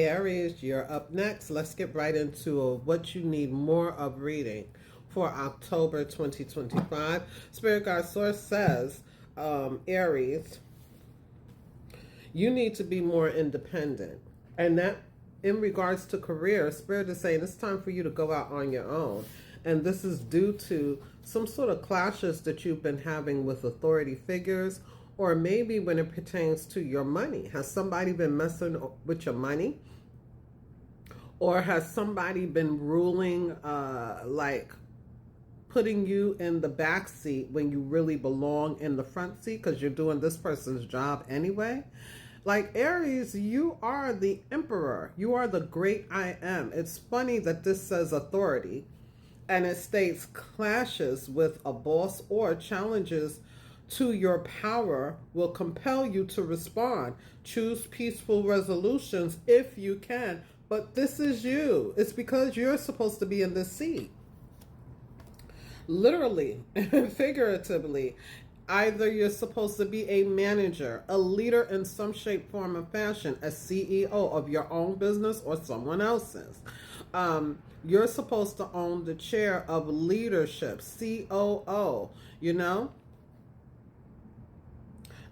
Aries, you're up next. Let's get right into what you need more of reading for October 2025. Spirit Guide Source says, Aries, you need to be more independent. And that, in regards to career, Spirit is saying it's time for you to go out on your own. And this is due to some sort of clashes that you've been having with authority figures, or maybe when it pertains to your money. Has somebody been messing with your money? Or has somebody been ruling, like putting you in the back seat when you really belong in the front seat because you're doing this person's job anyway? Like Aries, you are the emperor. You are the great I am. It's funny that this says authority and it states clashes with a boss or challenges to your power will compel you to respond. Choose peaceful resolutions if you can. But this is you. It's because you're supposed to be in this seat. Literally and figuratively. Either you're supposed to be a manager, a leader in some shape, form, or fashion, a CEO of your own business or someone else's. You're supposed to own the chair of leadership, COO, you know?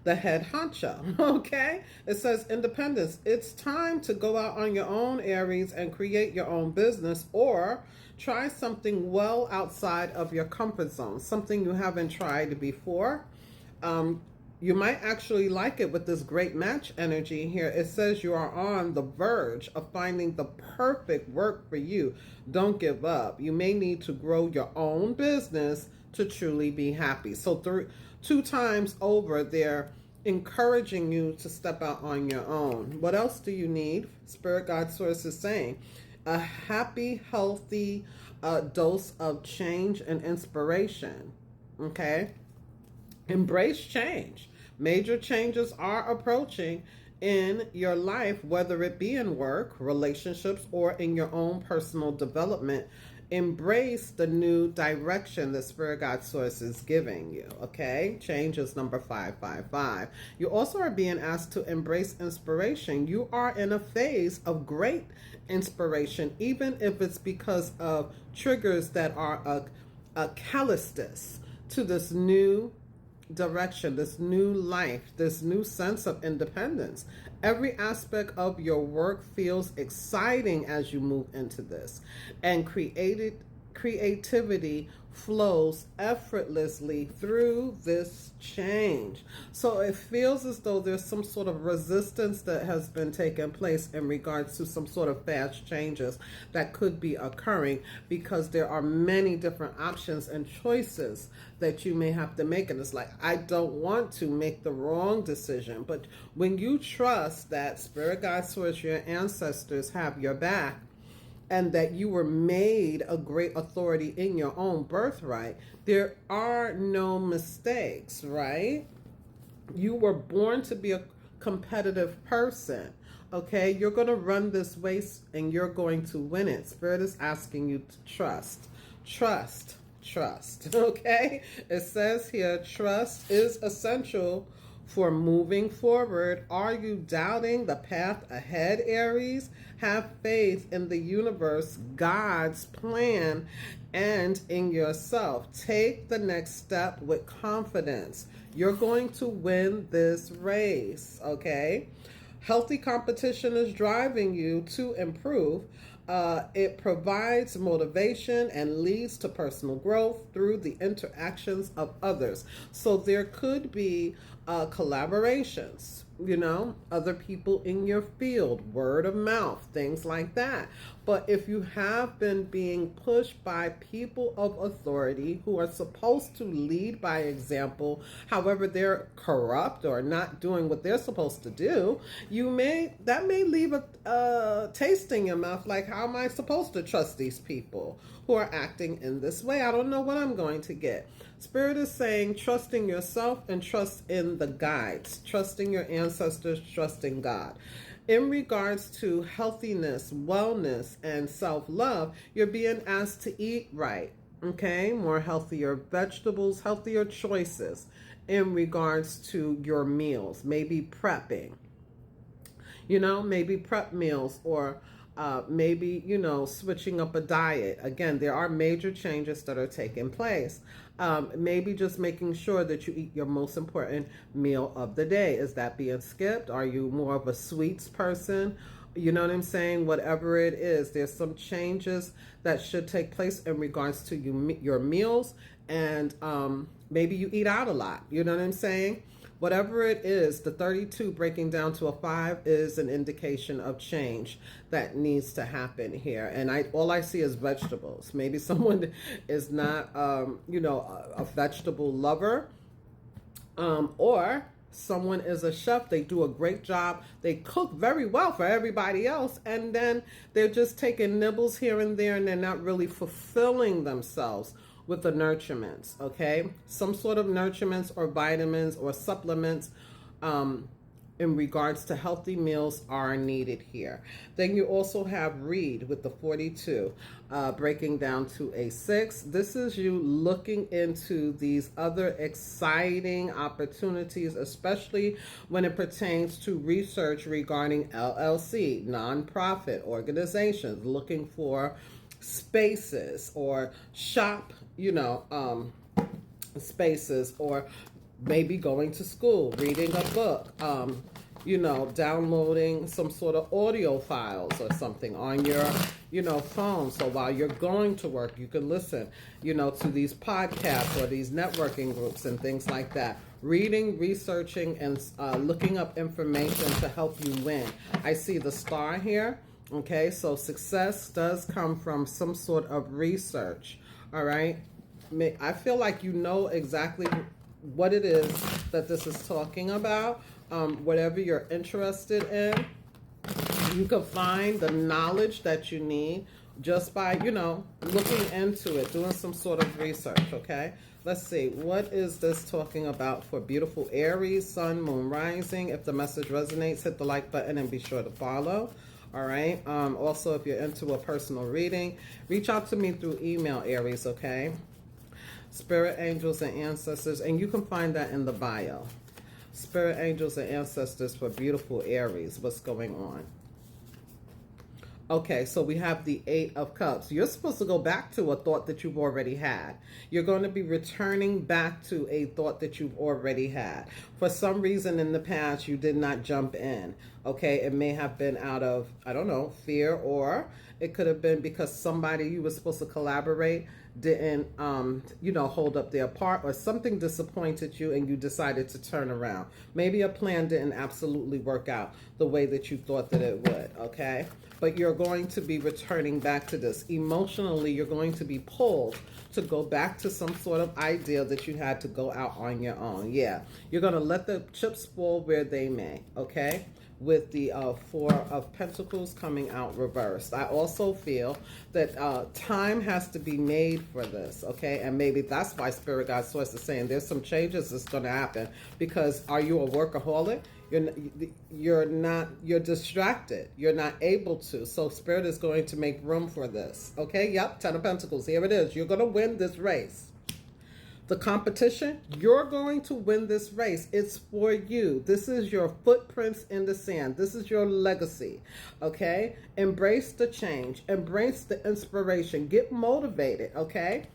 The head honcho, okay? It says independence. It's time to go out on your own, Aries, and create your own business, or try something well outside of your comfort zone, something you haven't tried before. You might actually like it with this great match energy here. It says you are on the verge of finding the perfect work for you. Don't give up. You may need to grow your own business to truly be happy. So two times over, they're encouraging you to step out on your own. What else do you need? Spirit Guide Source is saying a happy, healthy dose of change and inspiration. Okay? Embrace change. Major changes are approaching in your life, whether it be in work, relationships, or in your own personal development. Embrace the new direction the Spirit Guide Source is giving you, okay? Change is number 555. You also are being asked to embrace inspiration. You are in a phase of great inspiration, even if it's because of triggers that are a callousness to this new direction, this new life, this new sense of independence. Every aspect of your work feels exciting as you move into this, and creativity flows effortlessly through this change. So it feels as though there's some sort of resistance that has been taking place in regards to some sort of fast changes that could be occurring, because there are many different options and choices that you may have to make. And it's like, I don't want to make the wrong decision. But when you trust that Spirit Guide Source, your ancestors have your back, and that you were made a great authority in your own birthright, there are no mistakes, right? You were born to be a competitive person, okay? You're going to run this race and you're going to win it. Spirit is asking you to trust, okay? It says here, trust is essential for moving forward. Are you doubting the path ahead, Aries? Have faith in the universe, God's plan, and in yourself. Take the next step with confidence. You're going to win this race, okay? Healthy competition is driving you to improve. It provides motivation and leads to personal growth through the interactions of others. So there could be collaborations, you know, other people in your field, word of mouth, things like that. But if you have been being pushed by people of authority who are supposed to lead by example, however they're corrupt or not doing what they're supposed to do, that may leave a taste in your mouth, like, how am I supposed to trust these people who are acting in this way? I don't know what I'm going to get. Spirit is saying trusting yourself and trust in the guides, trusting your ancestors, trusting God. In regards to healthiness, wellness, and self-love, you're being asked to eat right, okay? More healthier vegetables, healthier choices in regards to your meals, maybe prepping. Maybe prep meals, or maybe, switching up a diet. Again, there are major changes that are taking place. Maybe just making sure that you eat your most important meal of the day. Is that being skipped? Are you more of a sweets person? You know what I'm saying? Whatever it is, there's some changes that should take place in regards to your meals, and maybe you eat out a lot. You know what I'm saying? Whatever it is, the 32 breaking down to a 5 is an indication of change that needs to happen here. And all I see is vegetables. Maybe someone is not, a vegetable lover, or someone is a chef. They do a great job. They cook very well for everybody else, and then they're just taking nibbles here and there, and they're not really fulfilling themselves with the nutriments. Okay, some sort of nutriments or vitamins or supplements in regards to healthy meals are needed here. Then you also have read with the 42 breaking down to a 6. This is you looking into these other exciting opportunities, especially when it pertains to research regarding LLC, nonprofit organizations, looking for spaces or shop, spaces, or maybe going to school, reading a book, downloading some sort of audio files or something on your, phone. So while you're going to work, you can listen, to these podcasts or these networking groups and things like that. Reading, researching, and looking up information to help you win. I see the star here. Okay, so success does come from some sort of research. All right. I feel like you know exactly what it is that this is talking about. Whatever you're interested in, you can find the knowledge that you need just by, looking into it, doing some sort of research. Okay. Let's see. What is this talking about for beautiful Aries, sun, moon, rising? If the message resonates, hit the like button and be sure to follow. All right. Also, if you're into a personal reading, reach out to me through email, Aries. Okay. Spirit, angels, and ancestors. And you can find that in the bio. Spirit, angels, and ancestors for beautiful Aries. What's going on? Okay, so we have the 8 of Cups. You're supposed to go back to a thought that you've already had. You're going to be returning back to a thought that you've already had. For some reason in the past, you did not jump in. Okay, it may have been out of, I don't know, fear, or it could have been because somebody you were supposed to collaborate didn't, hold up their part, or something disappointed you and you decided to turn around. Maybe a plan didn't absolutely work out the way that you thought that it would, okay? But you're going to be returning back to this. Emotionally, you're going to be pulled to go back to some sort of idea that you had to go out on your own. Yeah, you're going to let the chips fall where they may, okay? With the 4 of Pentacles coming out reversed. I also feel that time has to be made for this, okay? And maybe that's why Spirit Guide Source is saying there's some changes that's going to happen, because are you a workaholic? You're distracted. You're not able to. So Spirit is going to make room for this, okay? Yep, 10 of Pentacles. Here it is. You're going to win this race. The competition, you're going to win this race. It's for you. This is your footprints in the sand. This is your legacy, okay? Embrace the change. Embrace the inspiration. Get motivated, okay?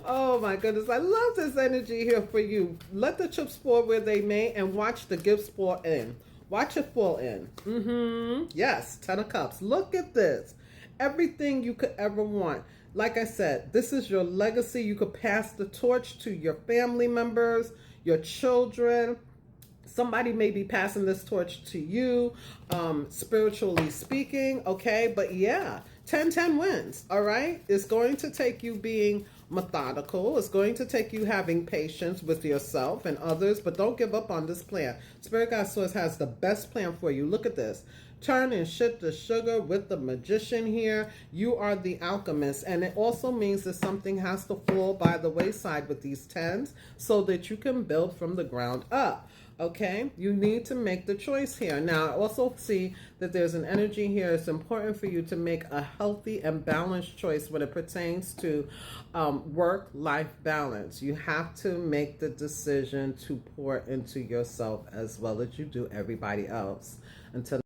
Oh my goodness, I love this energy here for you. Let the chips fall where they may, and watch the gifts fall in. Watch it fall in. Yes, 10 of Cups. Look at this. Everything you could ever want. Like I said, this is your legacy. You could pass the torch to your family members, your children. Somebody may be passing this torch to you, spiritually speaking, okay? But yeah, 10-10 wins, all right? It's going to take you being methodical. It's going to take you having patience with yourself and others, but don't give up on this plan. Spirit Guide Source has the best plan for you. Look at this. Turn and shift the sugar with the Magician here. You are the alchemist, and it also means that something has to fall by the wayside with these 10s so that you can build from the ground up. Okay, you need to make the choice here. Now, I also see that there's an energy here. It's important for you to make a healthy and balanced choice when it pertains to work-life balance. You have to make the decision to pour into yourself as well as you do everybody else. Until